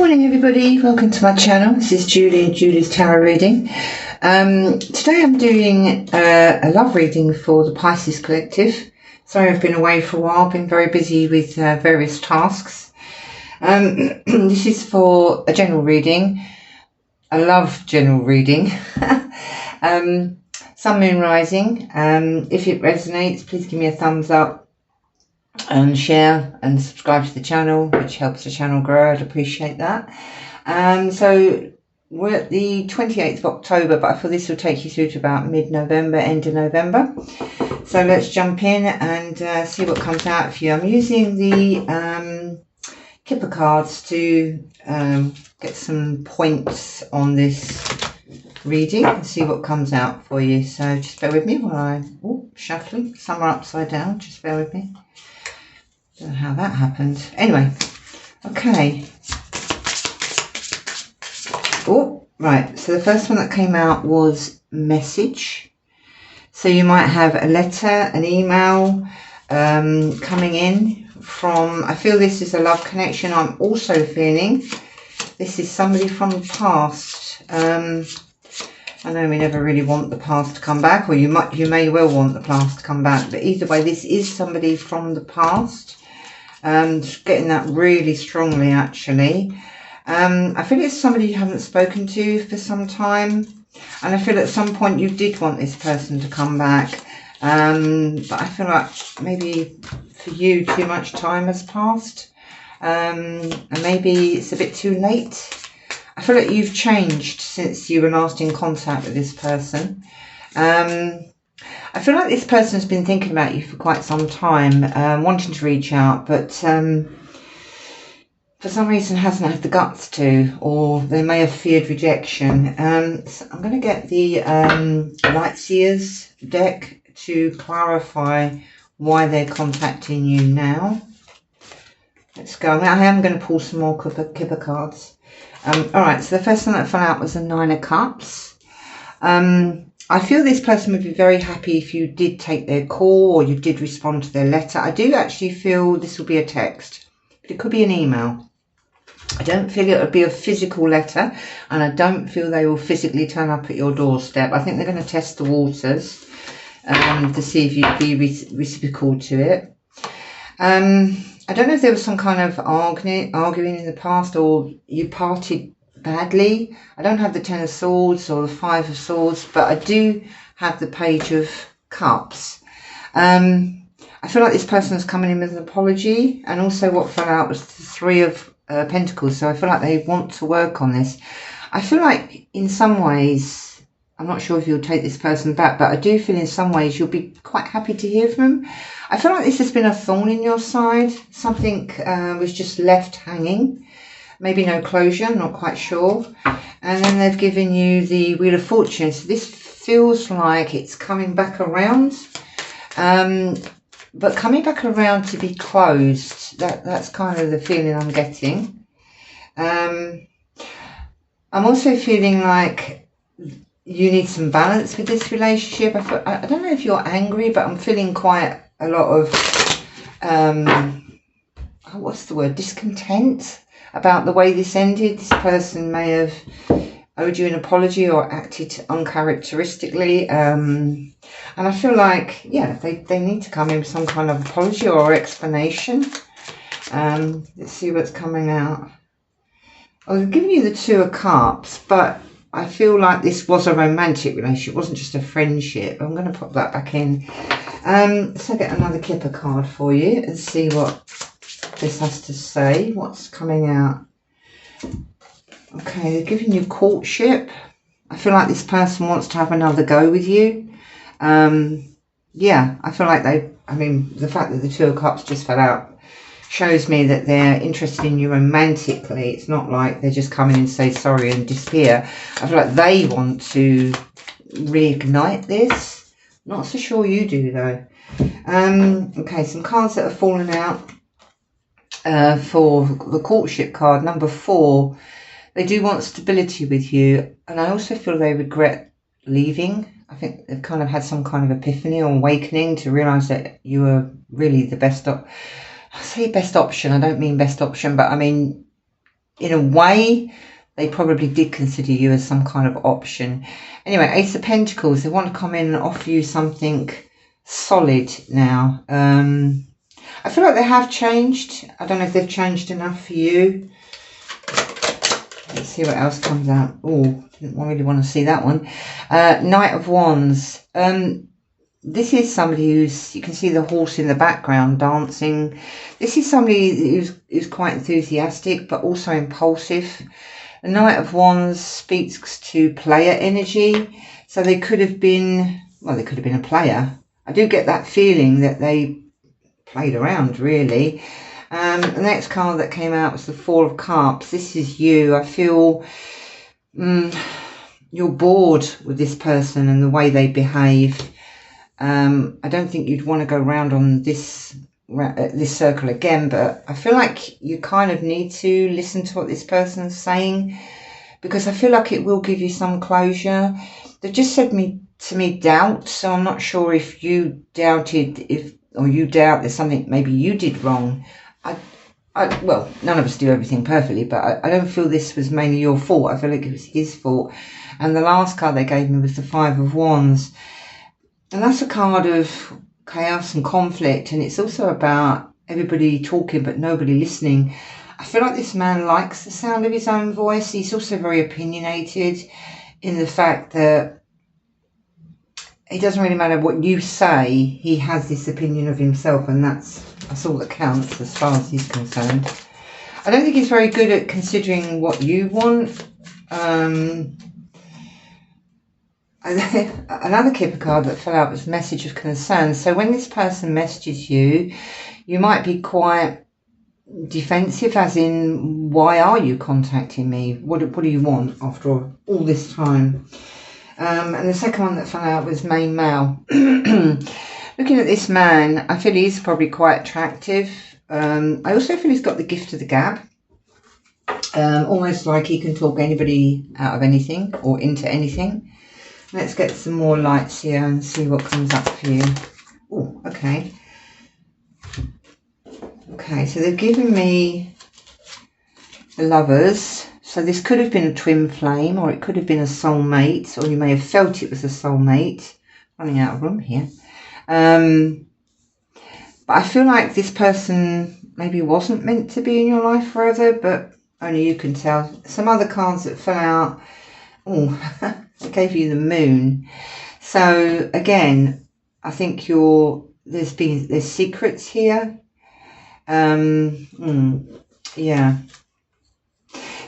Morning everybody, welcome to my channel. This is Julie's tarot reading. Today I'm doing a love reading for the Pisces collective. Sorry I've been away for a while, been very busy with various tasks. This is for a general reading, a love general reading. Sun, Moon, Rising. If it resonates, please give me a thumbs up and share and subscribe to the channel, which helps the channel grow. I'd appreciate that. So we're at the 28th of October, but I feel this will take you through to about mid-November, end of November. So let's jump in and see what comes out for you. I'm using the Kipper cards to get some points on this reading and see what comes out for you. So just bear with me while I'm shuffling. Some are upside down, just bear with me. Don't know how that happened. Anyway, okay. Oh, right. So the first one that came out was message. So you might have a letter, an email coming in from, I feel this is a love connection. I'm also feeling this is somebody from the past. I know we never really want the past to come back, or you may well want the past to come back, but either way, this is somebody from the past. Just getting that really strongly, actually. I feel it's somebody you haven't spoken to for some time, and I feel at some point you did want this person to come back, but I feel like maybe for you too much time has passed, and maybe it's a bit too late. I feel like you've changed since you were last in contact with this person. I feel like this person has been thinking about you for quite some time, wanting to reach out, but for some reason hasn't had the guts to, or they may have feared rejection. So I'm going to get the Light Seers deck to clarify why they're contacting you now. Let's go. I am going to pull some more Kipper cards. Alright, so the first one that fell out was the Nine of Cups. I feel this person would be very happy if you did take their call or you did respond to their letter. I do actually feel this will be a text, but it could be an email. I don't feel it would be a physical letter, and I don't feel they will physically turn up at your doorstep. I think they're going to test the waters to see if you'd be reciprocal to it. I don't know if there was some kind of arguing in the past, or you parted badly. I don't have the Ten of Swords or the Five of Swords, but I do have the Page of Cups. I feel like this person is coming in with an apology, and also what fell out was the Three of Pentacles. So I feel like they want to work on this. I feel like in some ways, I'm not sure if you'll take this person back, but I do feel in some ways you'll be quite happy to hear from them. I feel like this has been a thorn in your side. Something was just left hanging. Maybe no closure, I'm not quite sure. And then they've given you the Wheel of Fortune. So this feels like it's coming back around. But coming back around to be closed. That's kind of the feeling I'm getting. I'm also feeling like you need some balance with this relationship. I don't know if you're angry, but I'm feeling quite a lot of, what's the word, discontent about the way this ended. This person may have owed you an apology or acted uncharacteristically. And I feel like, yeah, they need to come in with some kind of apology or explanation. Let's see what's coming out. I was giving you the Two of Cups, but I feel like this was a romantic relationship. It wasn't just a friendship. I'm going to pop that back in. So get another Kipper card for you and see what this has to say. What's coming out? Okay, they're giving you courtship. I feel like this person wants to have another go with you. Yeah, I feel like the fact that the Two of Cups just fell out shows me that they're interested in you romantically. It's not like they're just coming and say sorry and disappear. I feel like they want to reignite this. Not so sure you do though. Okay, some cards that have fallen out. For the courtship card, number 4, they do want stability with you, and I also feel they regret leaving. I think they've kind of had some kind of epiphany or awakening to realise that you were really the best I say best option, I don't mean best option, but I mean in a way, they probably did consider you as some kind of option. Anyway, Ace of Pentacles, they want to come in and offer you something solid now. I feel like they have changed. I don't know if they've changed enough for you. Let's see what else comes out. Oh, didn't really want to see that one. Knight of Wands. This is somebody who's, you can see the horse in the background dancing. This is somebody who's quite enthusiastic, but also impulsive. The Knight of Wands speaks to player energy. So they could have been, well, they could have been a player. I do get that feeling that they played around, really. The next card that came out was the Four of Cups. This is you. I feel you're bored with this person and the way they behave. I don't think you'd want to go round on this circle again, but I feel like you kind of need to listen to what this person's saying, because I feel like it will give you some closure. They've just said to me doubt, so I'm not sure if you doubted, or you doubt there's something maybe you did wrong. Well, none of us do everything perfectly, but I don't feel this was mainly your fault. I feel like it was his fault. And the last card they gave me was the Five of Wands. And that's a card of chaos and conflict. And it's also about everybody talking but nobody listening. I feel like this man likes the sound of his own voice. He's also very opinionated in the fact that it doesn't really matter what you say. He has this opinion of himself, and that's all that counts as far as he's concerned. I don't think he's very good at considering what you want. Another Kipper card that fell out was Message of Concern. So when this person messages you, you might be quite defensive, as in, why are you contacting me? What do you want after all this time? And the second one that fell out was Main Male. Looking at this man, I feel he's probably quite attractive. I also feel he's got the gift of the gab. Almost like he can talk anybody out of anything or into anything. Let's get some more lights here and see what comes up for you. Oh, okay. Okay, so they've given me the Lovers. So this could have been a twin flame, or it could have been a soulmate, or you may have felt it was a soulmate. Running out of room here. But I feel like this person maybe wasn't meant to be in your life forever, but only you can tell. Some other cards that fell out. Oh, I gave you the Moon. So again, I think there's secrets here. Yeah.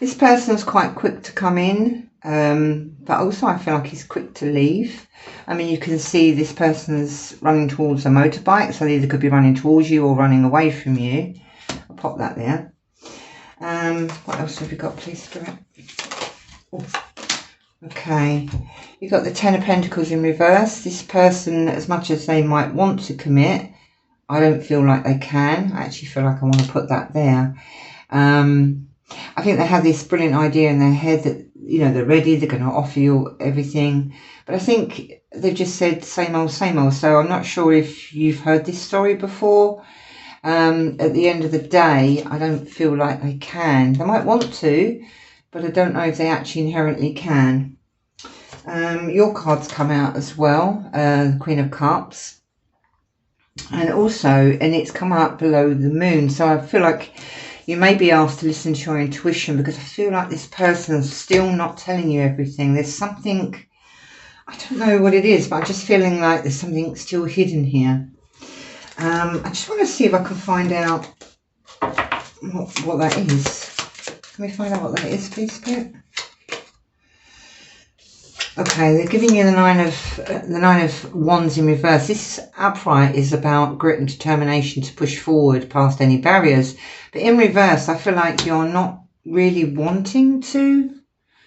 This person's quite quick to come in, but also I feel like he's quick to leave. I mean, you can see this person's running towards a motorbike, so they either could be running towards you or running away from you. I'll pop that there. What else have we got, please, Spirit? Oh, okay. You've got the Ten of Pentacles in reverse. This person, as much as they might want to commit, I don't feel like they can. I actually feel like I want to put that there. I think they have this brilliant idea in their head that, you know, they're ready, they're going to offer you everything. But I think they've just said same old, same old. So I'm not sure if you've heard this story before. At the end of the day, I don't feel like they can. They might want to, but I don't know if they actually inherently can. Your cards come out as well, the Queen of Cups. And also, and it's come out below the Moon. So I feel like you may be asked to listen to your intuition, because I feel like this person's still not telling you everything. There's something, I don't know what it is, but I'm just feeling like there's something still hidden here. I just want to see if I can find out what that is. Can we find out what that is, please, Spirit? Okay, they're giving you the Nine of Wands in reverse. This upright is about grit and determination to push forward past any barriers. But in reverse, I feel like you're not really wanting to.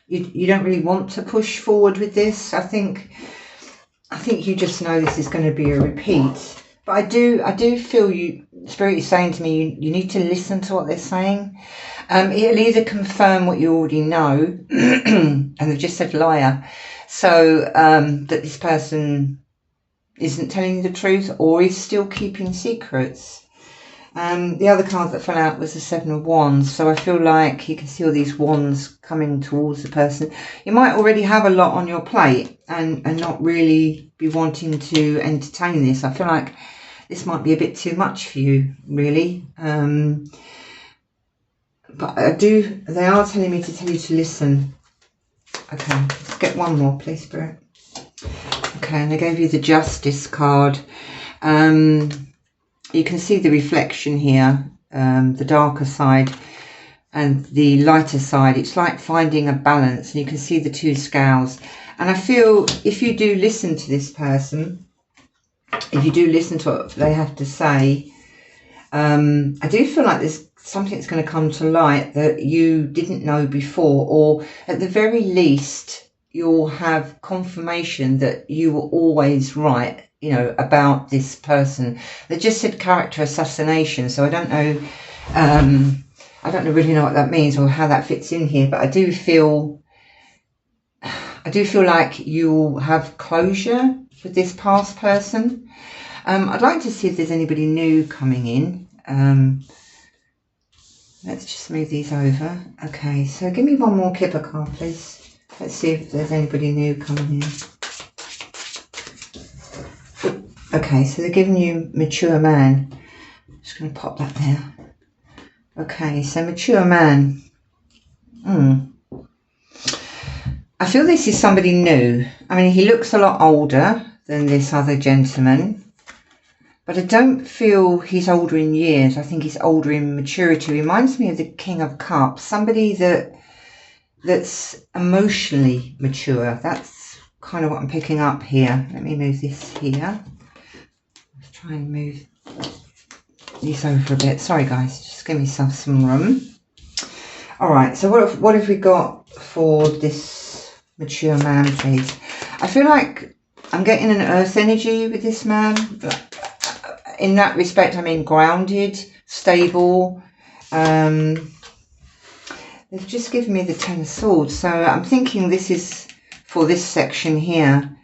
You don't really want to push forward with this. I think you just know this is going to be a repeat. But I do feel you, Spirit is saying to me, you need to listen to what they're saying. It'll either confirm what you already know, and they've just said liar, so that this person isn't telling you the truth or is still keeping secrets. The other card that fell out was the Seven of Wands. So I feel like you can see all these wands coming towards the person. You might already have a lot on your plate and not really be wanting to entertain this. I feel like this might be a bit too much for you, really. But they are telling me to tell you to listen. Okay, let's get one more, please, Spirit. Okay, and they gave you the Justice card. You can see the reflection here, the darker side and the lighter side. It's like finding a balance, and you can see the two scales. And I feel if you do listen to this person, if you do listen to what they have to say, I do feel like there's something that's going to come to light that you didn't know before, or at the very least you'll have confirmation that you were always right, you know, about this person. They just said character assassination, so I don't know really know what that means or how that fits in here, but I do feel like you'll have closure with this past person. I'd like to see if there's anybody new coming in. Let's just move these over. Okay, so give me one more Kipper card, please. Let's see if there's anybody new coming in. Okay, so they're giving you mature man. I'm just going to pop that there. Okay, so mature man. I feel this is somebody new. I mean, he looks a lot older than this other gentleman, but I don't feel he's older in years. I think he's older in maturity. Reminds me of the King of Cups, somebody that's emotionally mature. That's kind of what I'm picking up here. Let me move this here. Let's try and move these over a bit. Sorry guys, just give myself some room. All right, so what have we got for this mature man, please? I feel like I'm getting an earth energy with this man. In that respect, I mean grounded, stable. They've just given me the Ten of Swords, so I'm thinking this is for this section here.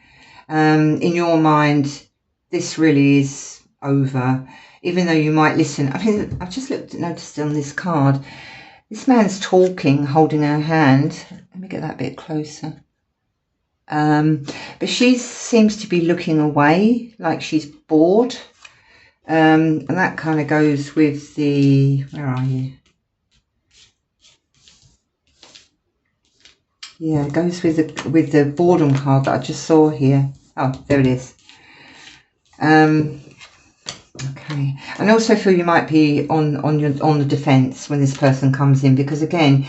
In your mind, this really is over, even though you might listen. I mean, I've just noticed on this card, this man's talking, holding her hand. Let me get that a bit closer. But she seems to be looking away, like she's bored. And that kind of goes with the, where are you? Yeah, it goes with the boredom card that I just saw here. Oh, there it is. Okay, and I also feel you might be on the defense when this person comes in, because again,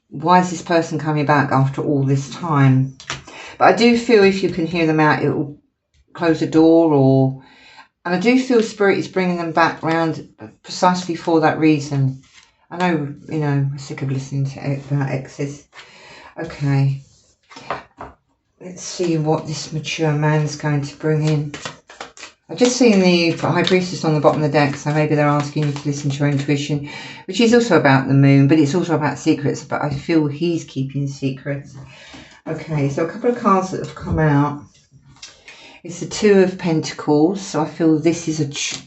why is this person coming back after all this time? But I do feel if you can hear them out, it will close the door, and I do feel Spirit is bringing them back round precisely for that reason. I know, you know, we're sick of listening to about exes. Okay, let's see what this mature man's going to bring in. I've just seen the High Priestess on the bottom of the deck, so maybe they're asking you to listen to your intuition, which is also about the moon, but it's also about secrets, but I feel he's keeping secrets. Okay, so a couple of cards that have come out. It's the Two of Pentacles, so I feel this is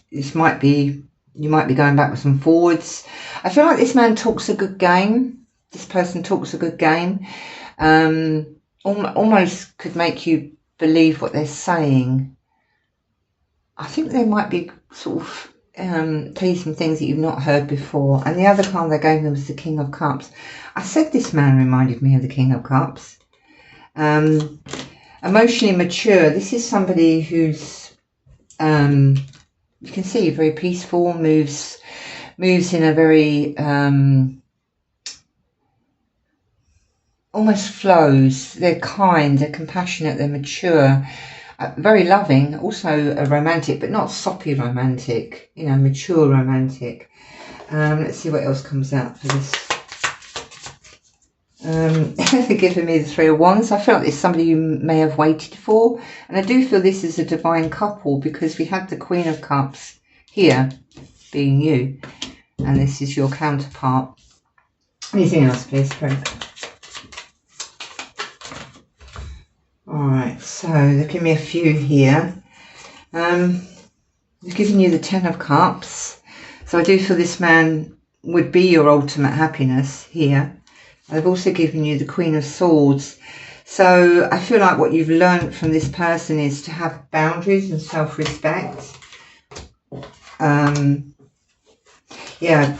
you might be going backwards and forwards. I feel like this man talks a good game. This person talks a good game. Almost could make you believe what they're saying. I think they might be sort of tell you some things that you've not heard before. And the other card they gave me was the King of Cups. I said this man reminded me of the King of Cups. Emotionally mature. This is somebody who's, you can see, very peaceful, moves in a very, almost flows. They're kind, they're compassionate, they're mature, very loving, also a romantic, but not soppy romantic, you know, mature romantic. Let's see what else comes out for this. They're giving me the Three of Wands. I feel like it's somebody you may have waited for, and I do feel this is a divine couple, because we had the Queen of Cups here being you, and this is your counterpart. Anything else, please, Craig? Alright, so they're giving me a few here. They're giving you the Ten of Cups. So I do feel this man would be your ultimate happiness here. They've also given you the Queen of Swords. So I feel like what you've learned from this person is to have boundaries and self-respect. Yeah,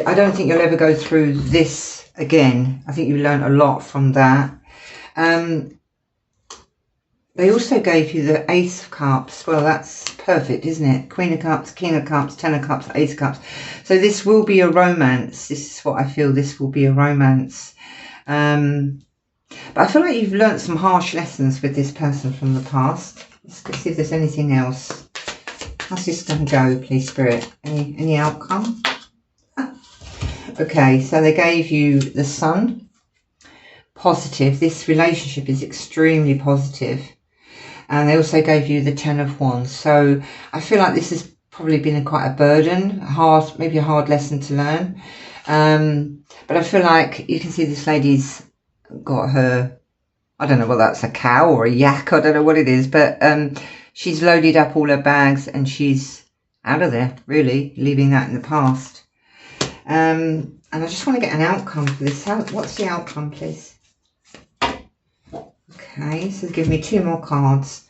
I don't think you'll ever go through this again. I think you learned a lot from that. They also gave you the Ace of Cups. Well, that's perfect, isn't it? Queen of Cups, King of Cups, Ten of Cups, Ace of Cups. So this will be a romance. This is what I feel. This will be a romance. But I feel like you've learnt some harsh lessons with this person from the past. Let's see if there's anything else. How's this going to go, please, Spirit? Any outcome? Okay, so they gave you the Sun. Positive. This relationship is extremely positive. And they also gave you the Ten of Wands. So I feel like this has probably been quite a burden, maybe a hard lesson to learn. But I feel like you can see this lady's got her, I don't know whether that's a cow or a yak, I don't know what it is, but she's loaded up all her bags and she's out of there, really, leaving that in the past. And I just want to get an outcome for this. What's the outcome, please? Okay, so give me 2 more cards.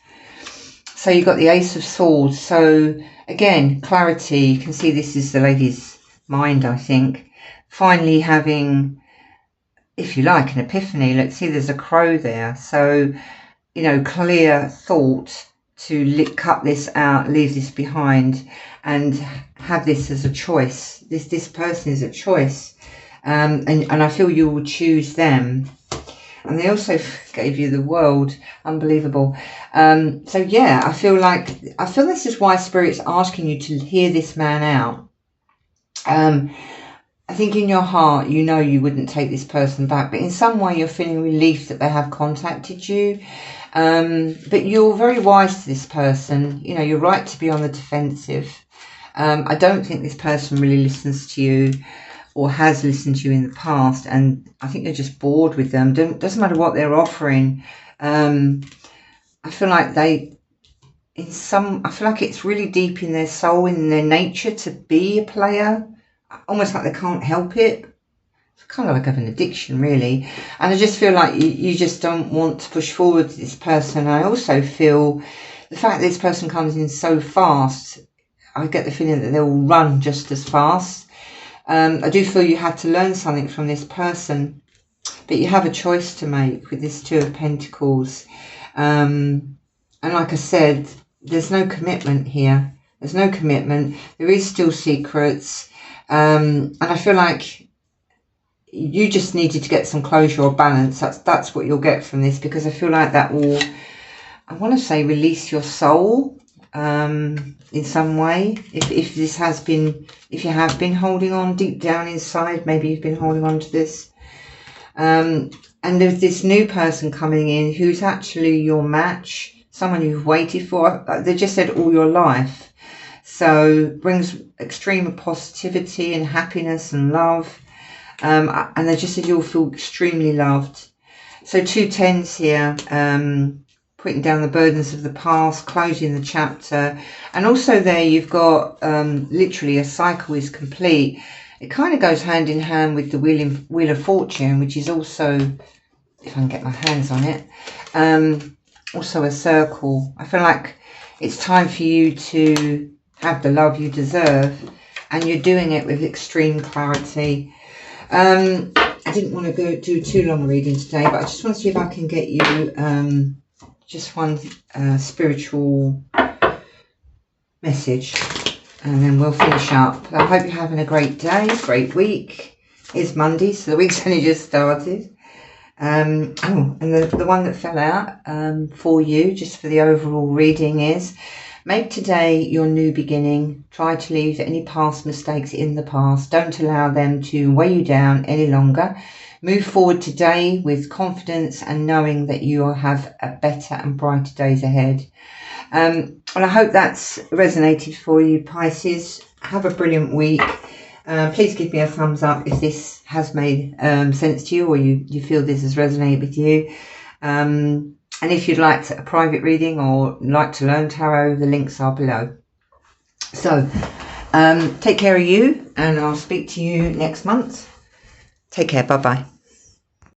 So you've got the Ace of Swords. So again, clarity. You can see this is the lady's mind, I think. Finally having, if you like, an epiphany. Let's see, there's a crow there. So, you know, clear thought to cut this out, leave this behind, and have this as a choice. This person is a choice. And I feel you will choose them. And they also gave you the World. Unbelievable. So yeah, I feel this is why Spirit's asking you to hear this man out. I think in your heart, you know you wouldn't take this person back, but in some way you're feeling relief that they have contacted you. But you're very wise to this person. You know, you're right to be on the defensive. I don't think this person really listens to you or has listened to you in the past, and I think you're just bored with them. Doesn't matter what they're offering. I feel like I feel like it's really deep in their soul, in their nature, to be a player. Almost like they can't help it. It's kind of like having an addiction, really. And I just feel like you just don't want to push forward to this person. I also feel the fact that this person comes in so fast, I get the feeling that they'll run just as fast. I do feel you had to learn something from this person, but you have a choice to make with this Two of Pentacles. And like I said, there's no commitment here. There's no commitment. There is still secrets. And I feel like you just needed to get some closure or balance. That's what you'll get from this, because I feel like that will, I want to say, release your soul in some way. If you have been holding on deep down inside, maybe you've been holding on to this. And there's this new person coming in who's actually your match, someone you've waited for. They just said all your life. So brings extreme positivity and happiness and love. And they just said you'll feel extremely loved. So 2 tens here, putting down the burdens of the past, closing the chapter. And also there you've got literally a cycle is complete. It kind of goes hand in hand with the Wheel of Fortune, which is also, if I can get my hands on it, also a circle. I feel like it's time for you to have the love you deserve, and you're doing it with extreme clarity. I didn't want to do too long a reading today, but I just want to see if I can get you just one spiritual message, and then we'll finish up. I hope you're having a great day, great week. It's Monday, so the week's only just started. And the one that fell out for you, just for the overall reading, is: make today your new beginning. Try to leave any past mistakes in the past. Don't allow them to weigh you down any longer. Move forward today with confidence and knowing that you will have a better and brighter days ahead. Well, I hope that's resonated for you, Pisces. Have a brilliant week. Please give me a thumbs up if this has made sense to you, or you feel this has resonated with you. And if you'd like a private reading or like to learn tarot, the links are below. So Take care of you, and I'll speak to you next month. Take care. Bye-bye.